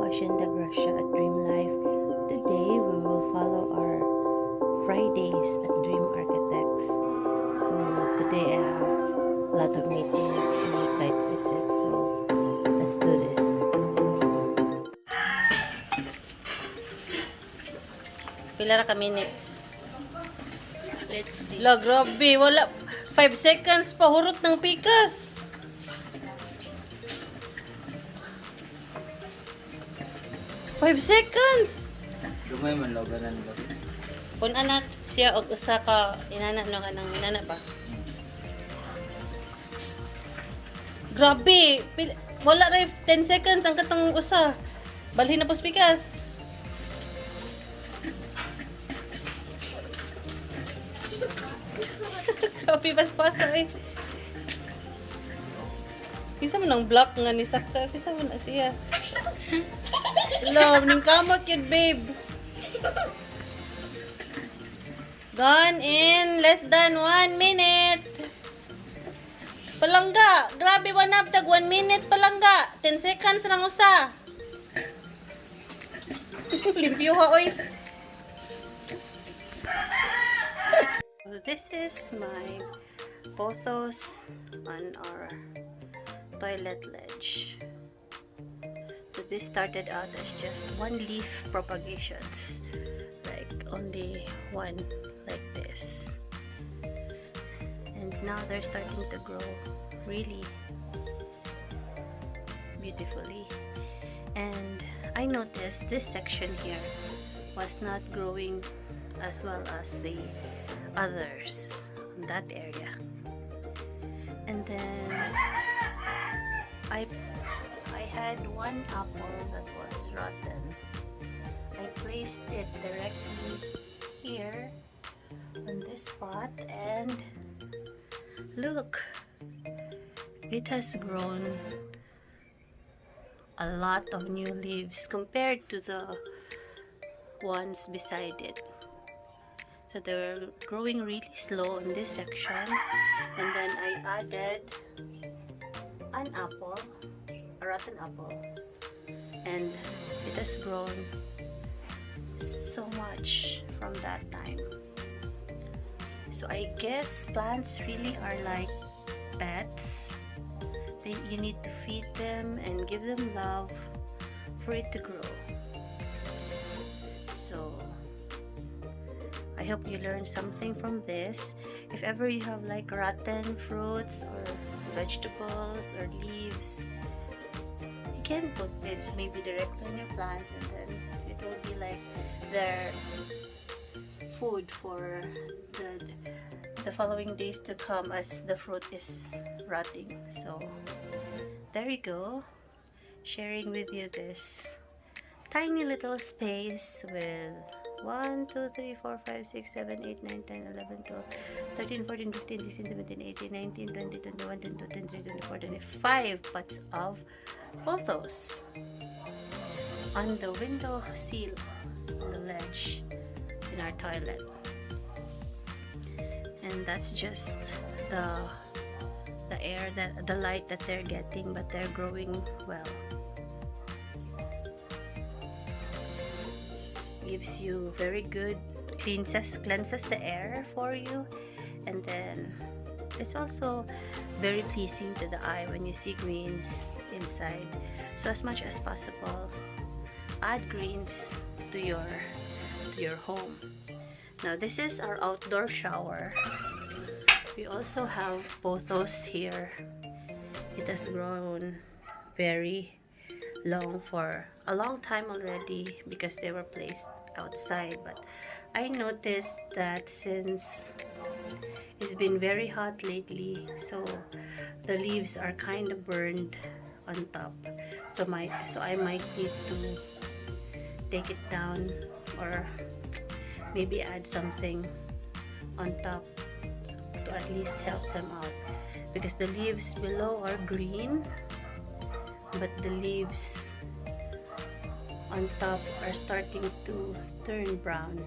Hacienda Gracia at Dream Life. Today we will follow our Fridays at Dream Architects. So today I have a lot of meetings and site visits. So let's do this. Pila ra ka minutes? Let's see. La, grabe. Wala. 5 seconds pa hurot ng pikas. Five seconds. Lumay man loganan ba? Kung anak siya og usa ka inana no kanang inana ba? Grabe. Wala rin 10 seconds ang katong usa. Balhin na pos pikas. Grabe paspasa eh. Kisa mo nang block nga ni Sakta. Kisa mo na siya. Love, ning kamot yun, babe. Gone in less than 1 minute. Palangga. Grabe, tag 1 minute palangga. 10 seconds lang usa. Limpyo ha, oy. So this is my photos on our toilet ledge. So this started out as just one leaf propagations, like only one like this, and now they're starting to grow really beautifully. And I noticed this section here was not growing as well as the others in that area, and then I had one apple that was rotten. I placed it directly here on this spot, and look, it has grown a lot of new leaves compared to the ones beside it. So they're growing really slow in this section, and then I added an apple, a rotten apple, and it has grown so much from that time. So I guess plants really are like pets. You need to feed them and give them love for it to grow. So I hope you learned something from this. If ever you have like rotten fruits or vegetables or leaves, you can put it maybe directly on your plant, and then it will be like their food for the following days to come as the fruit is rotting. So there you go, sharing with you this tiny little space with 1, 2, 3, 4, 5, 6, 7, 8, 9, 10, 11, 12, 13, 14, 15, 16, 17, 18, 19, 20, 21, 22, 23, 24, 25 pots of photos on the window sill, on the ledge in our toilet. And that's just the air, the light that they're getting, but they're growing well. Gives you very good, cleanses the air for you, and then it's also very pleasing to the eye when you see greens inside. So as much as possible, add greens to your home. Now this is our outdoor shower. We also have pothos here. It has grown very long for a long time already because they were placed outside, but I noticed that since it's been very hot lately, so the leaves are kind of burned on top, so I might need to take it down or maybe add something on top to at least help them out, because the leaves below are green, but the leaves on top are starting to turn brown.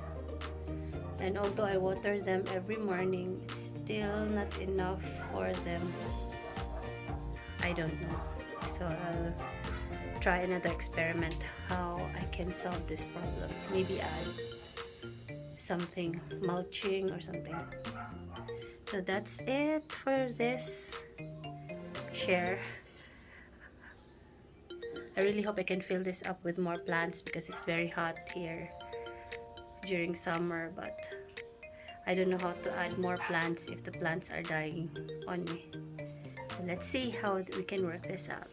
And although I water them every morning, it's still not enough for them. I don't know. So I'll try another experiment how I can solve this problem. Maybe add something, mulching or something. So that's it for this share. I really hope I can fill this up with more plants because it's very hot here during summer, but I don't know how to add more plants if the plants are dying on me. So let's see how we can work this out.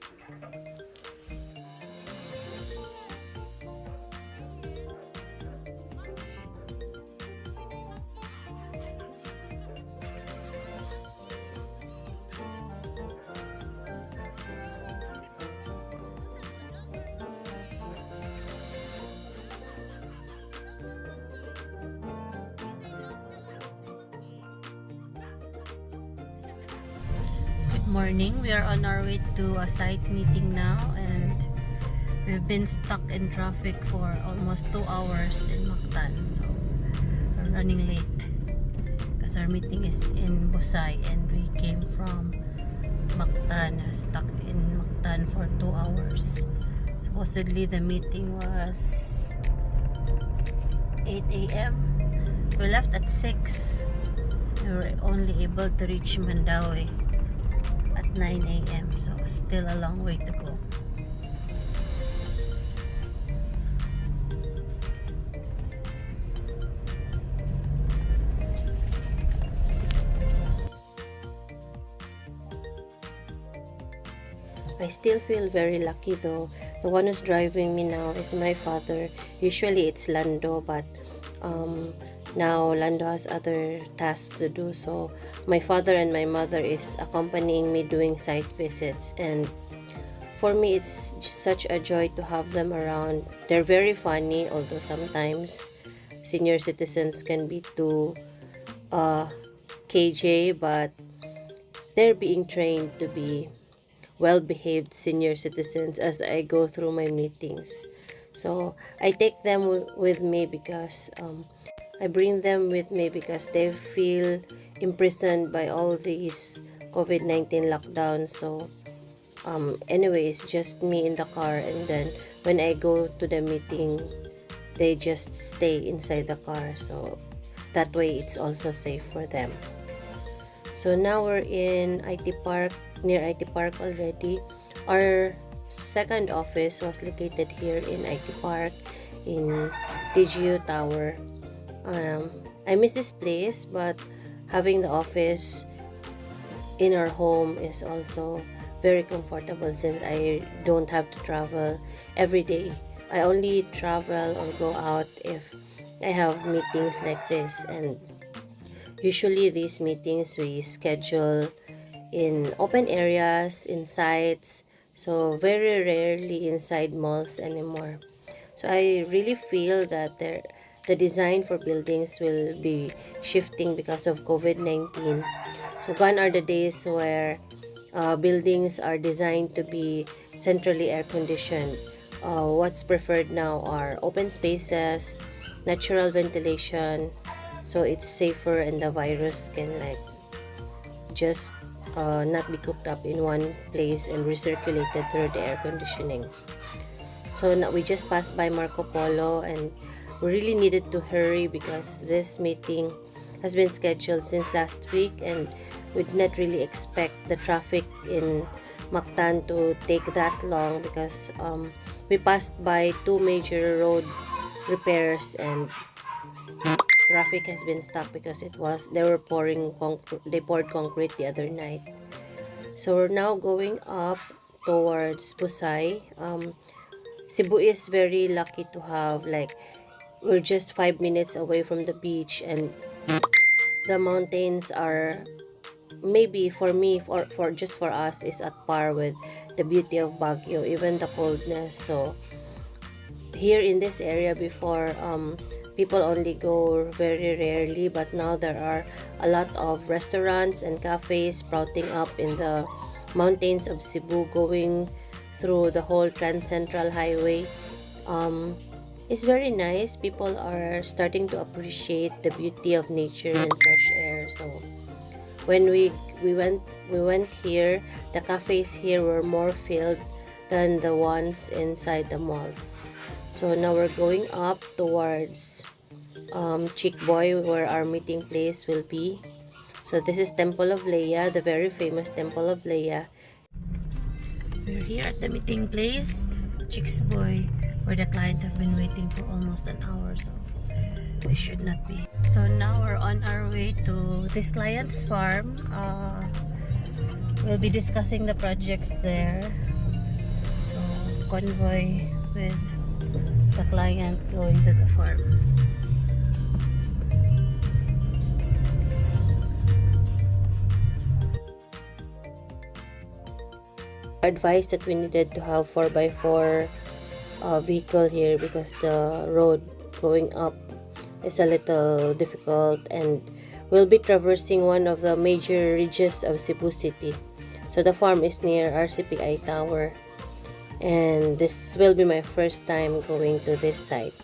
Morning, we are on our way to a site meeting now, and we've been stuck in traffic for almost 2 hours in Mactan, so we're running late because our meeting is in Busay and we came from Mactan, stuck in Mactan for 2 hours. Supposedly the meeting was 8 a.m. We left at 6. We were only able to reach Mandaue at 9 a.m. so still a long way to go. I still feel very lucky though. The one who's driving me now is my father. Usually it's Lando, but now Lando has other tasks to do, so my father and my mother is accompanying me doing site visits, and for me it's such a joy to have them around. They're very funny, although sometimes senior citizens can be too KJ, but they're being trained to be well-behaved senior citizens as I go through my meetings. So I take them with me because I bring them with me because they feel imprisoned by all these COVID-19 lockdowns. So anyway, it's just me in the car, and then when I go to the meeting, they just stay inside the car, so that way it's also safe for them. So now we're in IT Park, near IT Park already. Our second office was located here in IT Park in TGU Tower. I miss this place, but having the office in our home is also very comfortable since I don't have to travel every day. I only travel or go out if I have meetings like this, and usually these meetings we schedule in open areas, in sites, so very rarely inside malls anymore. So I really feel that the design for buildings will be shifting because of COVID-19. So gone are the days where buildings are designed to be centrally air conditioned. What's preferred now are open spaces, natural ventilation, so it's safer and the virus can just not be cooked up in one place and recirculated through the air conditioning. So now we just passed by Marco Polo, and we really needed to hurry because this meeting has been scheduled since last week, and we did not really expect the traffic in Mactan to take that long because we passed by 2 major road repairs and traffic has been stuck because they poured concrete the other night. So we're now going up towards Busay. Cebu is very lucky to have we're just 5 minutes away from the beach, and the mountains are maybe for me, for just for us, is at par with the beauty of Baguio, even the coldness. So here in this area before, people only go very rarely, but now there are a lot of restaurants and cafes sprouting up in the mountains of Cebu, going through the whole Trans Central Highway. It's very nice. People are starting to appreciate the beauty of nature and fresh air. So when we went here, the cafes here were more filled than the ones inside the malls. So now we're going up towards Chick Boy, where our meeting place will be. So this is Temple of Leia, the very famous Temple of Leia. We're here at the meeting place, Chick's Boy, where the client have been waiting for almost an hour, so we should not be. So now we're on our way to this client's farm. We'll be discussing the projects there. So convoy with the client going to the farm. Advised that we needed to have 4x4 vehicle here because the road going up is a little difficult, and we'll be traversing one of the major ridges of Cebu City. So the farm is near RCPI Tower, and this will be my first time going to this site.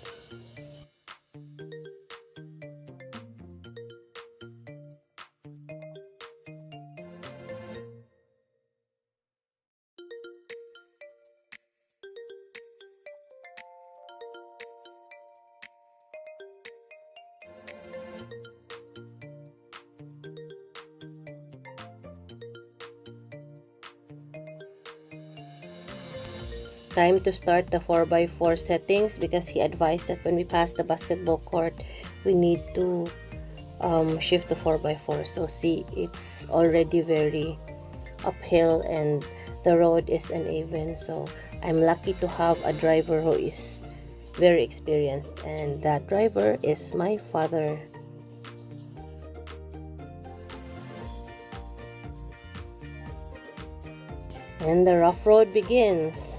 Time to start the 4x4 settings, because he advised that when we pass the basketball court, we need to shift to 4x4. So see, it's already very uphill and the road is uneven. So I'm lucky to have a driver who is very experienced, and that driver is my father. And the rough road begins.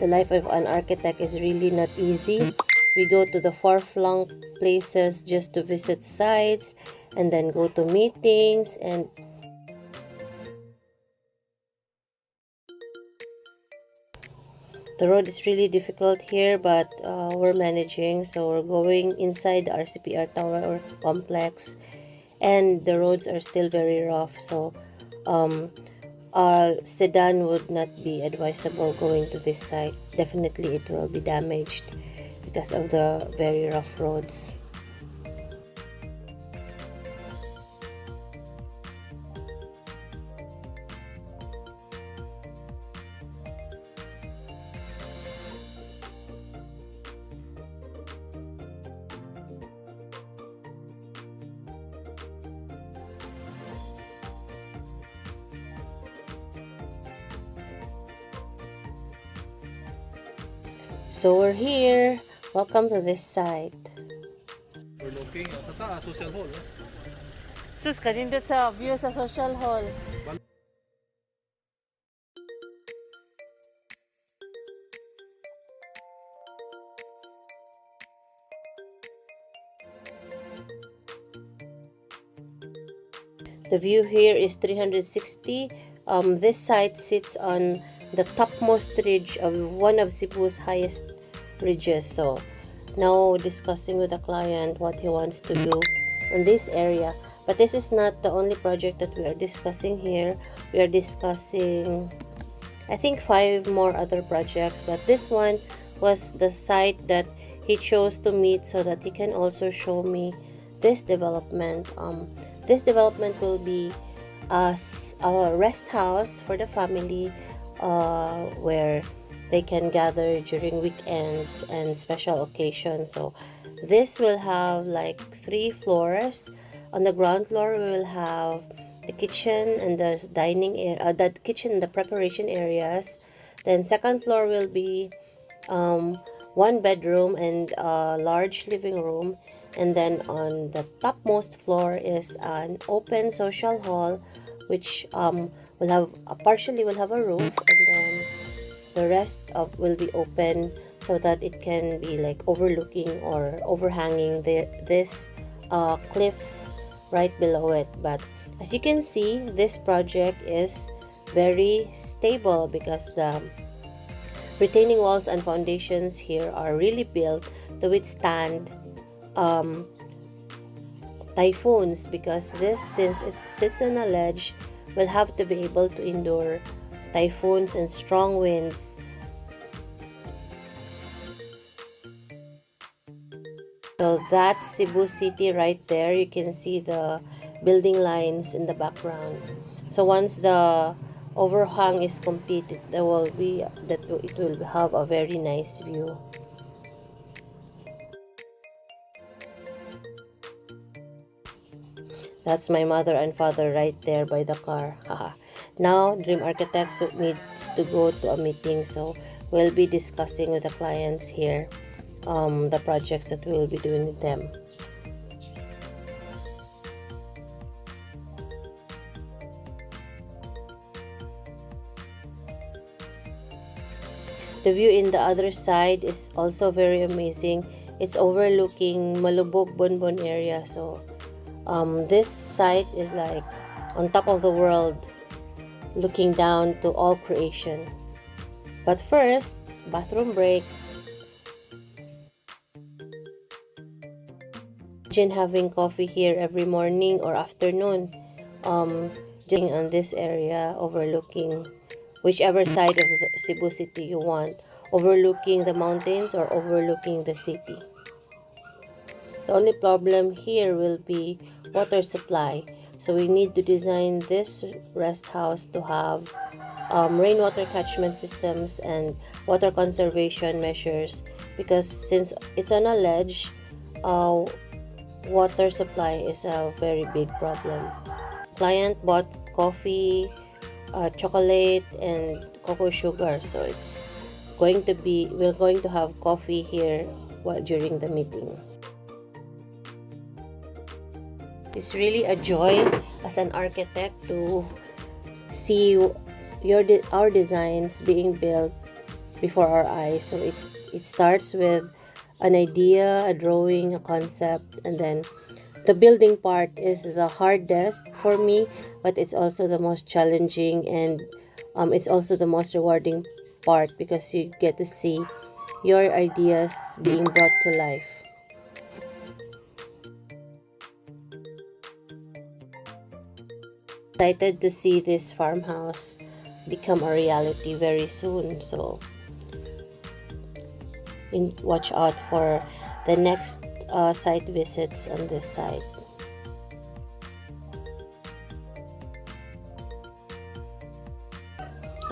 The life of an architect is really not easy. We go to the far-flung places just to visit sites, and then go to meetings, and the road is really difficult here, but we're managing. So we're going inside the RCPR Tower or complex, and the roads are still very rough. So sedan would not be advisable going to this site. Definitely it will be damaged because of the very rough roads. So we're here. Welcome to this site. We're looking sa taas, social hall. Sus, kanindot sa view sa social hall. The view here is 360. This site sits on the topmost ridge of one of Cebu's highest ridges. So now discussing with the client what he wants to do in this area. But this is not the only project that we are discussing here. We are discussing, I think, 5 more other projects, but this one was the site that he chose to meet so that he can also show me this development. This development will be a rest house for the family, where they can gather during weekends and special occasions. So this will have like 3 floors. On the ground floor, we will have the kitchen and the dining area, the kitchen and the preparation areas. Then second floor will be 1 bedroom and a large living room. And then on the topmost floor is an open social hall, which will have partially will have a roof, and then the rest of will be open so that it can be like overlooking or overhanging this cliff right below it. But as you can see, this project is very stable because the retaining walls and foundations here are really built to withstand typhoons, because this, since it sits on a ledge, will have to be able to endure typhoons and strong winds. So that's Cebu City right there. You can see the building lines in the background. So once the overhang is completed, it will have a very nice view. That's my mother and father right there by the car. Now Dream Architects needs to go to a meeting, so we'll be discussing with the clients here the projects that we will be doing with them. The view in the other side is also very amazing. It's overlooking Malubog Bonbon area. So this site is like on top of the world, looking down to all creation. But first, bathroom break. Imagine having coffee here every morning or afternoon, just on this area, overlooking whichever side of the Cebu City you want, overlooking the mountains or overlooking the city. The only problem here will be water supply. So we need to design this rest house to have rainwater catchment systems and water conservation measures, because since it's on a ledge, water supply is a very big problem. Client bought coffee, chocolate, and cocoa sugar, so it's going to be, we're going to have coffee here during the meeting. It's really a joy as an architect to see our designs being built before our eyes. So it starts with an idea, a drawing, a concept, and then the building part is the hardest for me, but it's also the most challenging, and it's also the most rewarding part, because you get to see your ideas being brought to life. Excited to see this farmhouse become a reality very soon, so watch out for the next site visits on this site.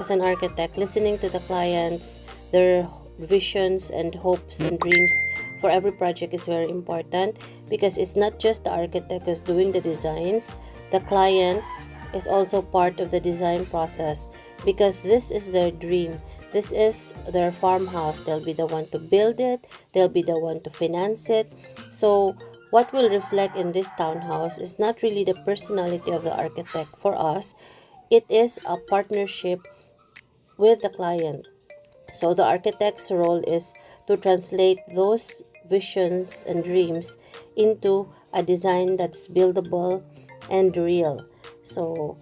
As an architect, listening to the clients, their visions and hopes and dreams for every project is very important, because it's not just the architect who's doing the designs. The client is also part of the design process, because this is their dream. This is their farmhouse. They'll be the one to build it. They'll be the one to finance it. So what will reflect in this townhouse is not really the personality of the architect. For us, it is a partnership with the client. So the architect's role is to translate those visions and dreams into a design that's buildable and real. So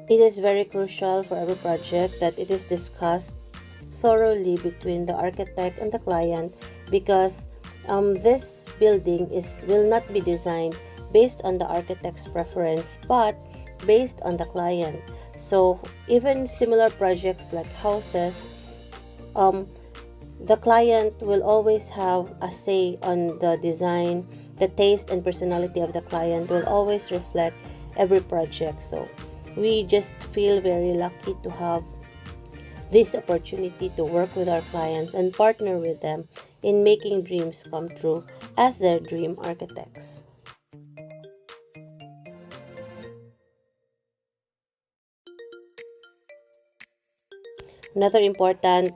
it is very crucial for every project that it is discussed thoroughly between the architect and the client, because this building will not be designed based on the architect's preference, but based on the client. So even similar projects like houses, the client will always have a say on the design. The taste and personality of the client will always reflect every project. So we just feel very lucky to have this opportunity to work with our clients and partner with them in making dreams come true as their dream architects. Another important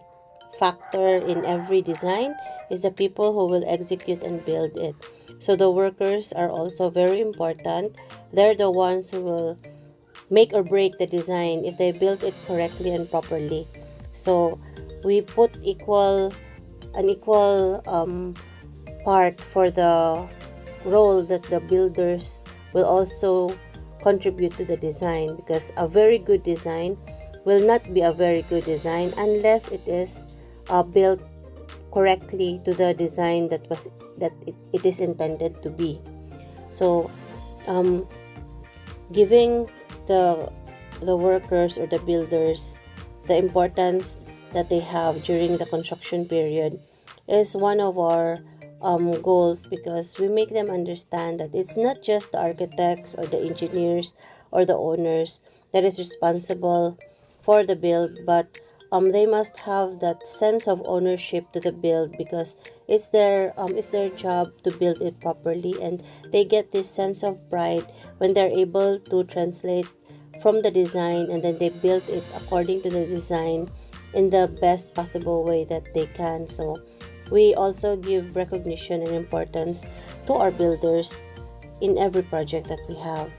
factor in every design is the people who will execute and build it. So the workers are also very important. They're the ones who will make or break the design if they build it correctly and properly. So we put an equal part for the role that the builders will also contribute to the design, because a very good design will not be a very good design unless it is built correctly to the design that it is intended to be. So giving the workers or the builders the importance that they have during the construction period is one of our goals, because we make them understand that it's not just the architects or the engineers or the owners that is responsible for the build, but they must have that sense of ownership to the build, because it's their job to build it properly, and they get this sense of pride when they're able to translate from the design and then they build it according to the design in the best possible way that they can. So we also give recognition and importance to our builders in every project that we have.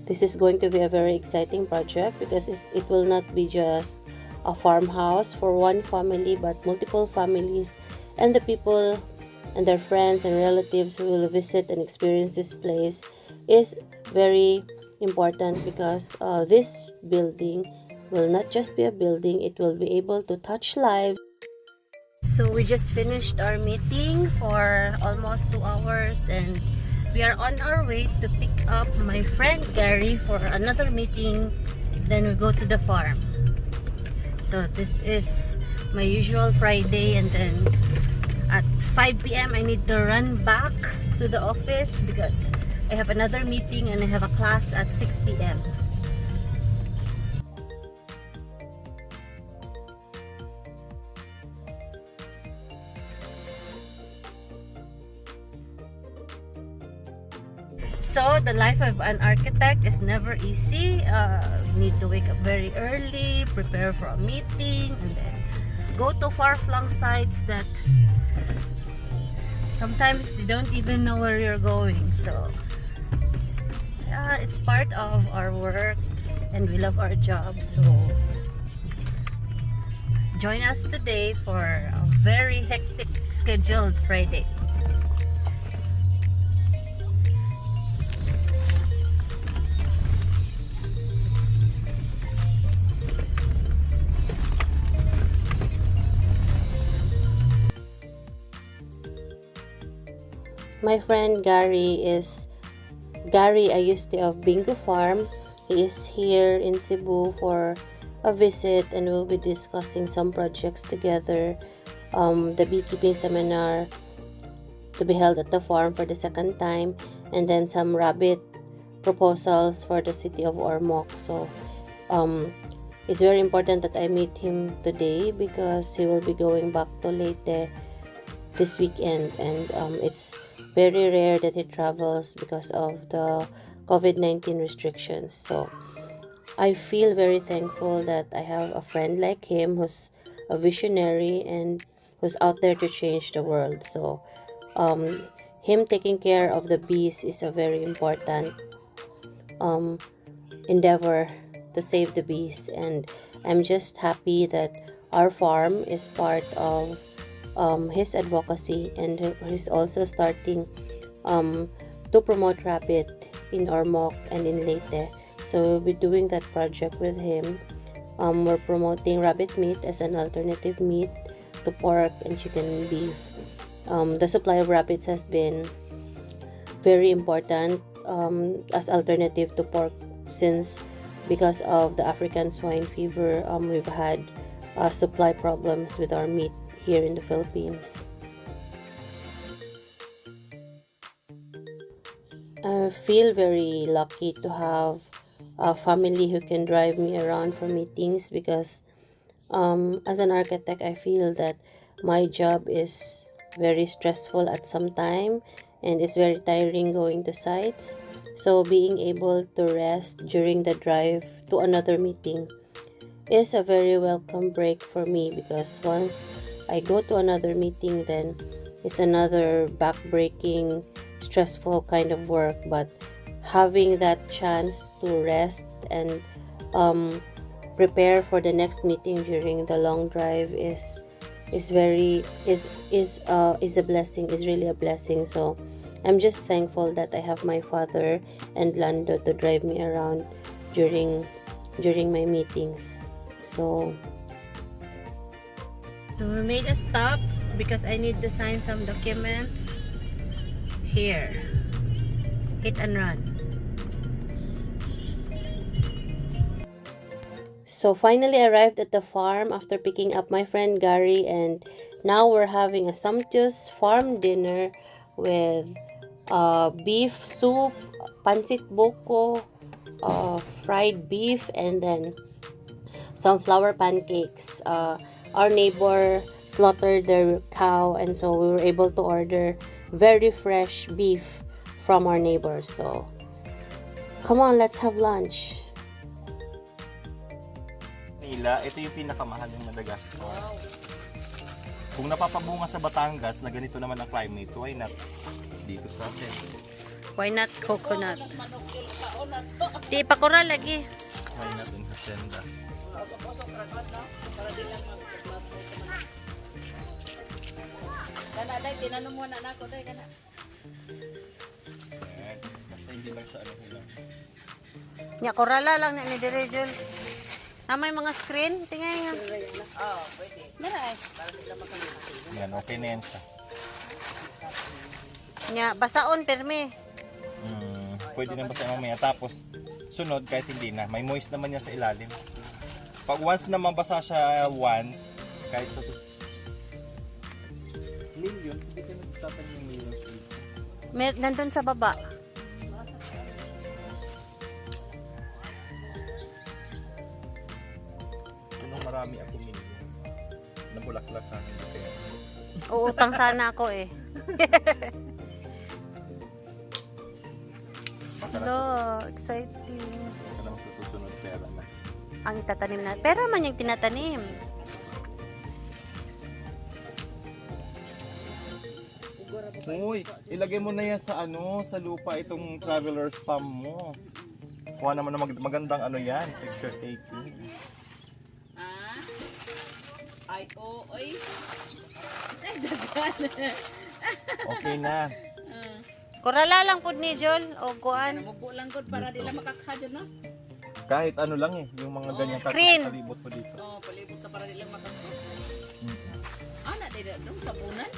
This is going to be a very exciting project, because it will not be just a farmhouse for one family, but multiple families, and the people and their friends and relatives who will visit and experience this place is very important, because this building will not just be a building, it will be able to touch lives. So we just finished our meeting for almost 2 hours, and we are on our way to pick up my friend Gary for another meeting. Then we go to the farm. So this is my usual Friday, and then at 5 p.m. I need to run back to the office because I have another meeting and I have a class at 6 p.m. So the life of an architect is never easy. You need to wake up very early, prepare for a meeting, and then go to far-flung sites that sometimes you don't even know where you're going. So yeah, it's part of our work and we love our job. So join us today for a very hectic scheduled Friday. My friend Gary Ayuste of Bingo Farm. He is here in Cebu for a visit, and we'll be discussing some projects together. The beekeeping seminar to be held at the farm for the second time, and then some rabbit proposals for the city of Ormoc. So it's very important that I meet him today, because he will be going back to Leyte this weekend, and it's very rare that he travels because of the COVID-19 restrictions. So I feel very thankful that I have a friend like him who's a visionary and who's out there to change the world. So him taking care of the bees is a very important endeavor to save the bees, and I'm just happy that our farm is part of his advocacy, and he's also starting to promote rabbit in Ormoc and in Leyte. So we'll be doing that project with him. We're promoting rabbit meat as an alternative meat to pork and chicken and beef. The supply of rabbits has been very important as alternative to pork, since because of the African swine fever, we've had supply problems with our meat here in the Philippines. I feel very lucky to have a family who can drive me around for meetings, because as an architect, I feel that my job is very stressful at some time, and it's very tiring going to sites. So being able to rest during the drive to another meeting is a very welcome break for me, because once I go to another meeting, then it's another back-breaking, stressful kind of work. But having that chance to rest and prepare for the next meeting during the long drive is a blessing, is really a blessing. So I'm just thankful that I have my father and Lando to drive me around during during my meetings. So we made a stop because I need to sign some documents. Here, hit and run. So finally arrived at the farm after picking up my friend Gary, and now we're having a sumptuous farm dinner with beef soup, pancit boko, fried beef, and then some flour pancakes. Our neighbor slaughtered their cow, and so we were able to order very fresh beef from our neighbors. So come on, let's have lunch. Ito yung pinakamahal ng Madagascar. Kung napapabunga sa Batangas na ganito naman ang climate, why not dito sa atin? Why not coconut? Di pakura lagi. Why not in Hacienda? Basta hindi lang siya ano lang. Nya korala lang ni Direjul. May mga screen, tingnan nga. Pwede. Yan, okay na yan siya. Nya basaon permi. Pwede na basta mamaya. Tapos, sunod kahit hindi na. May moist naman yan sa ilalim. Pag once na mabasa siya once, kahit sa millions, hindi ka nagtatanim ng millions. Nandun sa baba. Kung marami ako million, nabulaklak ka. Uutang sana ako eh. Hello, exciting. Baka naman sa susunod pera na. Ang itatanim na. Pera man yung tinatanim. Uy, ilagay mo na yan sa ano, sa lupa itong traveler's spam mo. Kuha naman na magandang ano yan, picture taking. Ay, oy. Okay na. Korala lang po ni Jol o kuan. Namupo lang ko para di lang makakadyo na. Kahit ano lang eh, yung mga ganyan screen. palibot mo dito. Palibot ka para di lang makakadyo. Na di doon sabunan.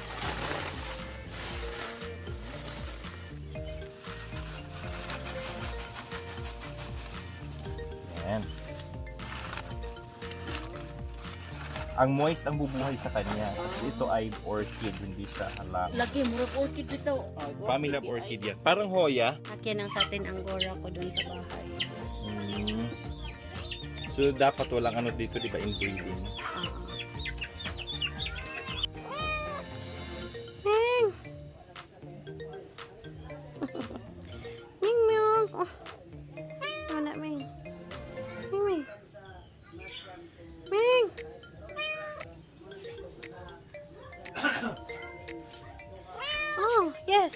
Yan. Ang moist ang bubuhay sa kanya. Kasi ito ay orchid, hindi siya halang. Lagi, murag orchid dito. Family of orchid yan. Parang hoya. Akin ang satin anggora ko dun sa bahay. So dapat walang ano dito, di ba, inbreeding. Ming! Ming Ming! Oh. Wala Ming. Ming Ming. Ming! Oh, yes.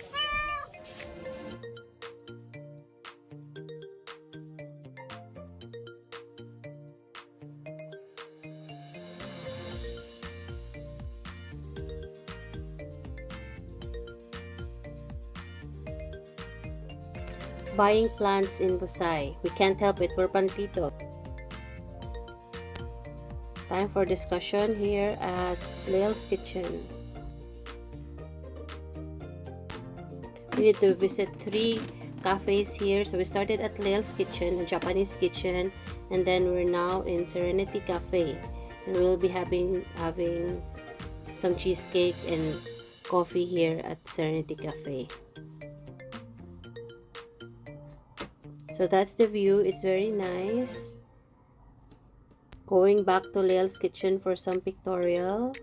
Buying plants in Busai. We can't help it. We're Pantito. Time for discussion here at Leil's Kitchen. We need to visit 3 cafes here. So we started at Leil's Kitchen, a Japanese kitchen, and then we're now in Serenity Cafe. And we'll be having some cheesecake and coffee here at Serenity Cafe. So that's the view. It's very nice. Going back to Leil's Kitchen for some pictorial.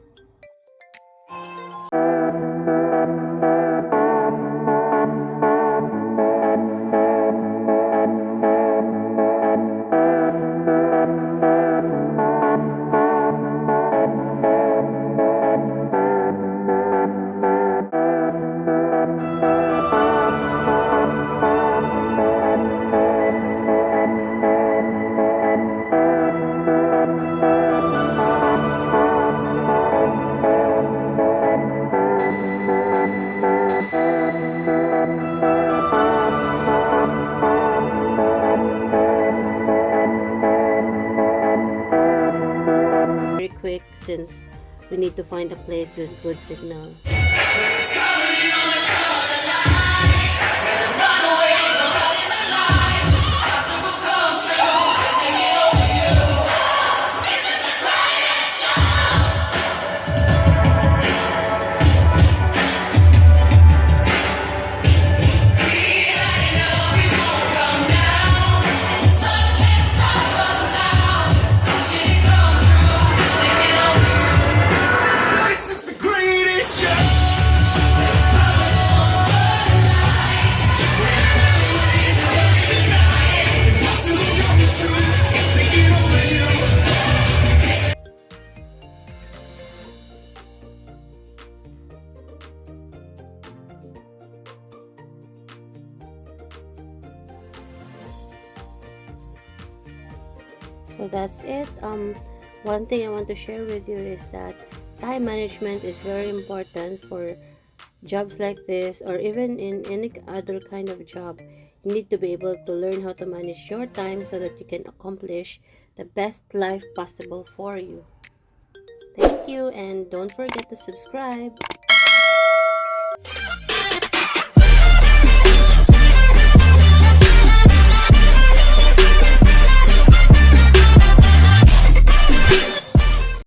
since we need to find a place with good signal. So that's it. One thing I want to share with you is that time management is very important for jobs like this, or even in any other kind of job. You need to be able to learn how to manage your time so that you can accomplish the best life possible for you. Thank you, and don't forget to subscribe.